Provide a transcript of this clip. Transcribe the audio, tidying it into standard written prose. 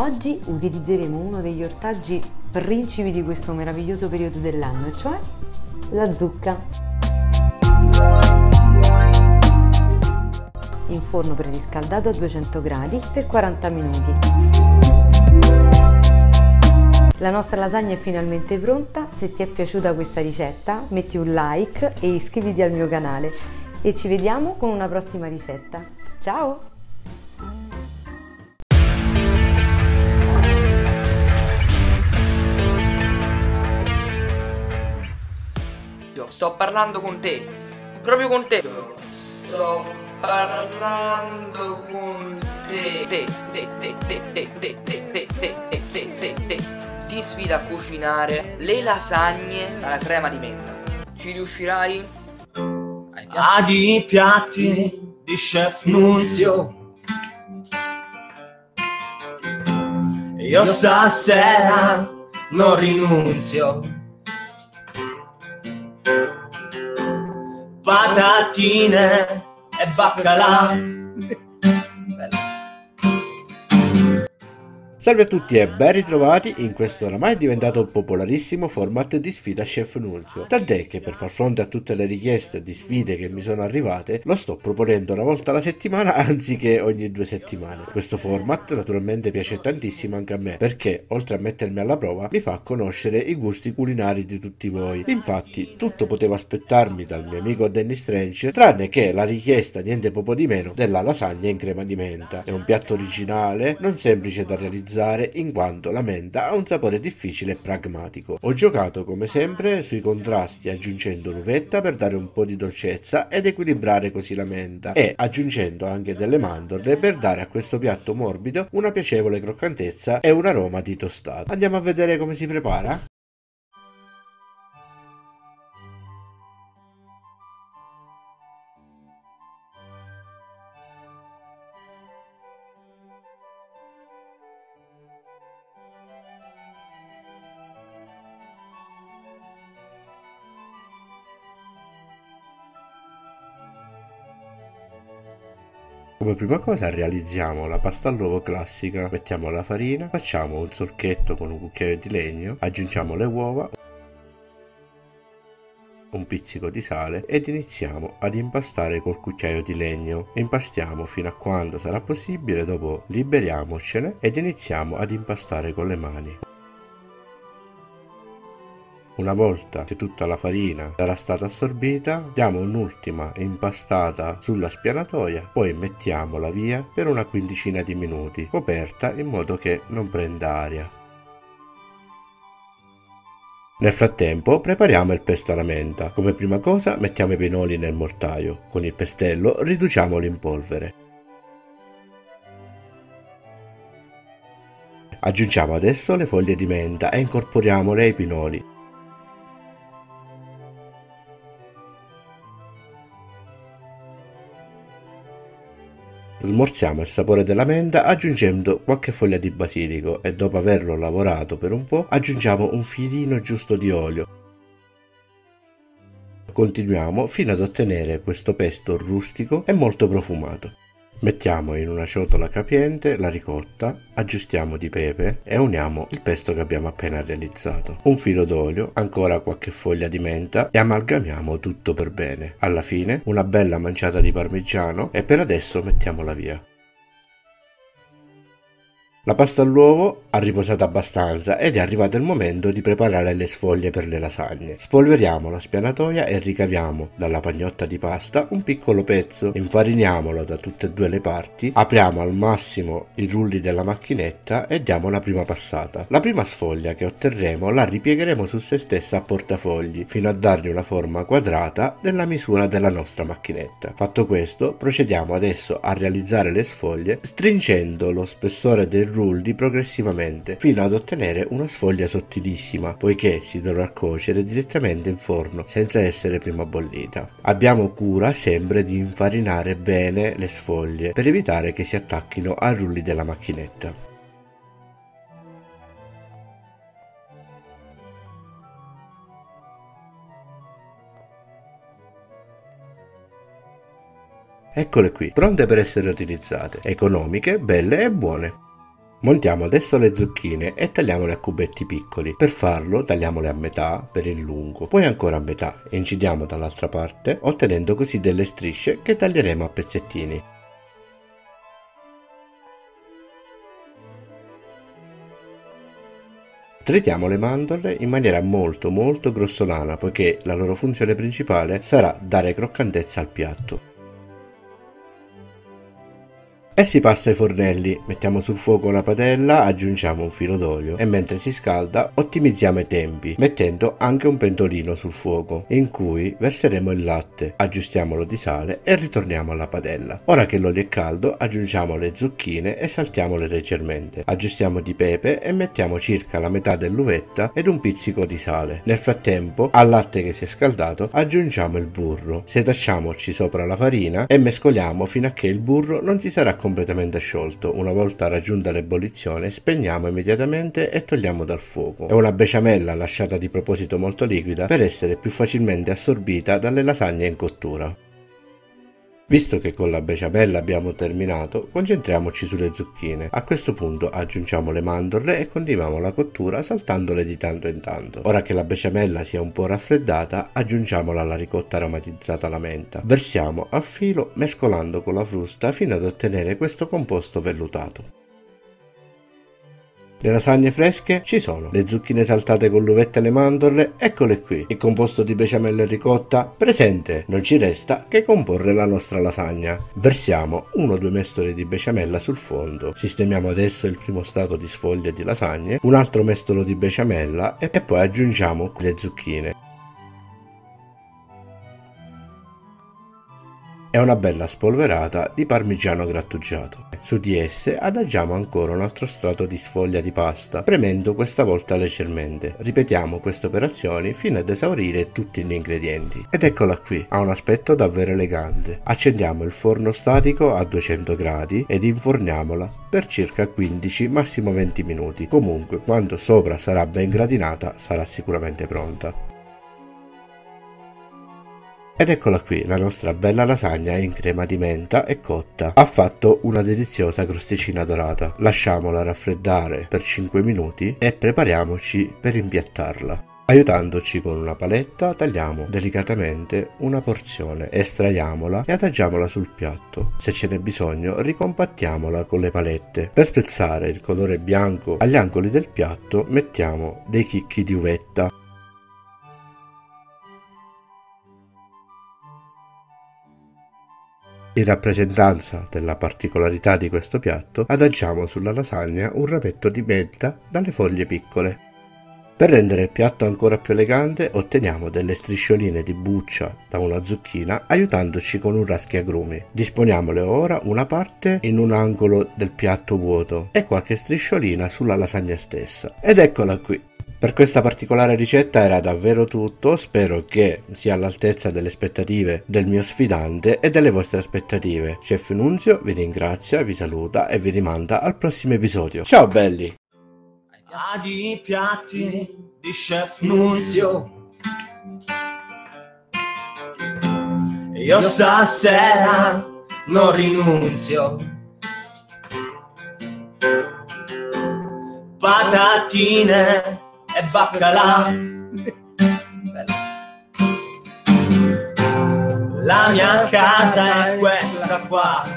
Oggi utilizzeremo uno degli ortaggi principi di questo meraviglioso periodo dell'anno, cioè la zucca. In forno preriscaldato a 200 gradi per 40 minuti. La nostra lasagna è finalmente pronta. Se ti è piaciuta questa ricetta metti un like e iscriviti al mio canale e ci vediamo con una prossima ricetta. Ciao! Sto parlando con te, proprio con te. Sto parlando con te. Ti sfido a cucinare le lasagne alla crema di menta. Ci riuscirai? Ai piatti di Chef Nunzio, io stasera non rinunzio. Patatine e baccalà. Salve a tutti e ben ritrovati in questo oramai diventato popolarissimo format di sfida Chef Nunzio, tant'è che per far fronte a tutte le richieste di sfide che mi sono arrivate lo sto proponendo una volta alla settimana anziché ogni 2 settimane. Questo format naturalmente piace tantissimo anche a me perché oltre a mettermi alla prova mi fa conoscere i gusti culinari di tutti voi. Infatti tutto potevo aspettarmi dal mio amico Danny Strange tranne che la richiesta niente poco di meno della lasagna in crema di menta. È un piatto originale, non semplice da realizzare in quanto la menta ha un sapore difficile e pragmatico. Ho giocato come sempre sui contrasti aggiungendo l'uvetta per dare un po' di dolcezza ed equilibrare così la menta e aggiungendo anche delle mandorle per dare a questo piatto morbido una piacevole croccantezza e un aroma di tostato. Andiamo a vedere come si prepara? Come prima cosa realizziamo la pasta all'uovo classica, mettiamo la farina, facciamo un solchetto con un cucchiaio di legno, aggiungiamo le uova, un pizzico di sale ed iniziamo ad impastare col cucchiaio di legno. Impastiamo fino a quando sarà possibile, dopo liberiamocene ed iniziamo ad impastare con le mani. Una volta che tutta la farina sarà stata assorbita, diamo un'ultima impastata sulla spianatoia, poi mettiamola via per una quindicina di minuti, coperta in modo che non prenda aria. Nel frattempo prepariamo il pesto alla menta. Come prima cosa mettiamo i pinoli nel mortaio, con il pestello riduciamoli in polvere. Aggiungiamo adesso le foglie di menta e incorporiamole ai pinoli. Smorziamo il sapore della menta aggiungendo qualche foglia di basilico e dopo averlo lavorato per un po' aggiungiamo un filino giusto di olio. Continuiamo fino ad ottenere questo pesto rustico e molto profumato. Mettiamo in una ciotola capiente la ricotta, aggiustiamo di pepe e uniamo il pesto che abbiamo appena realizzato. Un filo d'olio, ancora qualche foglia di menta e amalgamiamo tutto per bene. Alla fine una bella manciata di parmigiano e per adesso mettiamola via. La pasta all'uovo ha riposato abbastanza ed è arrivato il momento di preparare le sfoglie per le lasagne. Spolveriamo la spianatoia e ricaviamo dalla pagnotta di pasta un piccolo pezzo, infariniamolo da tutte e due le parti, apriamo al massimo i rulli della macchinetta e diamo una prima passata. La prima sfoglia che otterremo la ripiegheremo su se stessa a portafogli fino a dargli una forma quadrata della misura della nostra macchinetta. Fatto questo, procediamo adesso a realizzare le sfoglie stringendo lo spessore dei rulli progressivamente fino ad ottenere una sfoglia sottilissima, poiché si dovrà cuocere direttamente in forno senza essere prima bollita. Abbiamo cura sempre di infarinare bene le sfoglie per evitare che si attacchino ai rulli della macchinetta. Eccole qui, pronte per essere utilizzate, economiche, belle e buone. Montiamo adesso le zucchine e tagliamole a cubetti piccoli. Per farlo tagliamole a metà per il lungo, poi ancora a metà e incidiamo dall'altra parte, ottenendo così delle strisce che taglieremo a pezzettini. Tritiamo le mandorle in maniera molto grossolana, poiché la loro funzione principale sarà dare croccantezza al piatto. E si passa ai fornelli, mettiamo sul fuoco una padella, aggiungiamo un filo d'olio e mentre si scalda ottimizziamo i tempi, mettendo anche un pentolino sul fuoco in cui verseremo il latte, aggiustiamolo di sale e ritorniamo alla padella. Ora che l'olio è caldo aggiungiamo le zucchine e saltiamole leggermente, aggiustiamo di pepe e mettiamo circa la metà dell'uvetta ed un pizzico di sale. Nel frattempo al latte che si è scaldato aggiungiamo il burro, setacciamoci sopra la farina e mescoliamo fino a che il burro non si sarà completamente sciolto. Una volta raggiunta l'ebollizione spegniamo immediatamente e togliamo dal fuoco. È una besciamella lasciata di proposito molto liquida per essere più facilmente assorbita dalle lasagne in cottura. Visto che con la besciamella abbiamo terminato, concentriamoci sulle zucchine. A questo punto aggiungiamo le mandorle e continuiamo la cottura saltandole di tanto in tanto. Ora che la besciamella sia un po' raffreddata, aggiungiamola alla ricotta aromatizzata alla menta. Versiamo a filo mescolando con la frusta fino ad ottenere questo composto vellutato. Le lasagne fresche ci sono, le zucchine saltate con l'uvetta e le mandorle, eccole qui, il composto di besciamella e ricotta presente, non ci resta che comporre la nostra lasagna. Versiamo 1-2 mestoli di besciamella sul fondo, sistemiamo adesso il primo strato di sfoglie di lasagne, un altro mestolo di besciamella e poi aggiungiamo le zucchine. E una bella spolverata di parmigiano grattugiato. Su di esse adagiamo ancora un altro strato di sfoglia di pasta, premendo questa volta leggermente. Ripetiamo queste operazioni fino ad esaurire tutti gli ingredienti. Ed eccola qui, ha un aspetto davvero elegante. Accendiamo il forno statico a 200 gradi ed inforniamola per circa 15, massimo 20 minuti. Comunque, quando sopra sarà ben gratinata, sarà sicuramente pronta. Ed eccola qui, la nostra bella lasagna in crema di menta è cotta. Ha fatto una deliziosa crosticina dorata. Lasciamola raffreddare per 5 minuti e prepariamoci per impiattarla. Aiutandoci con una paletta tagliamo delicatamente una porzione, estraiamola e adagiamola sul piatto. Se ce n'è bisogno ricompattiamola con le palette. Per spezzare il colore bianco agli angoli del piatto mettiamo dei chicchi di uvetta. In rappresentanza della particolarità di questo piatto, adagiamo sulla lasagna un rapetto di menta dalle foglie piccole. Per rendere il piatto ancora più elegante, otteniamo delle striscioline di buccia da una zucchina aiutandoci con un raschiagrumi. Disponiamole ora una parte in un angolo del piatto vuoto e qualche strisciolina sulla lasagna stessa. Ed eccola qui. Per questa particolare ricetta era davvero tutto, spero che sia all'altezza delle aspettative del mio sfidante e delle vostre aspettative. Chef Nunzio vi ringrazia, vi saluta e vi rimanda al prossimo episodio. Ciao belli! Ai piatti di Chef Nunzio, io stasera non rinunzio. Patatine e baccalà, la mia casa è questa qua.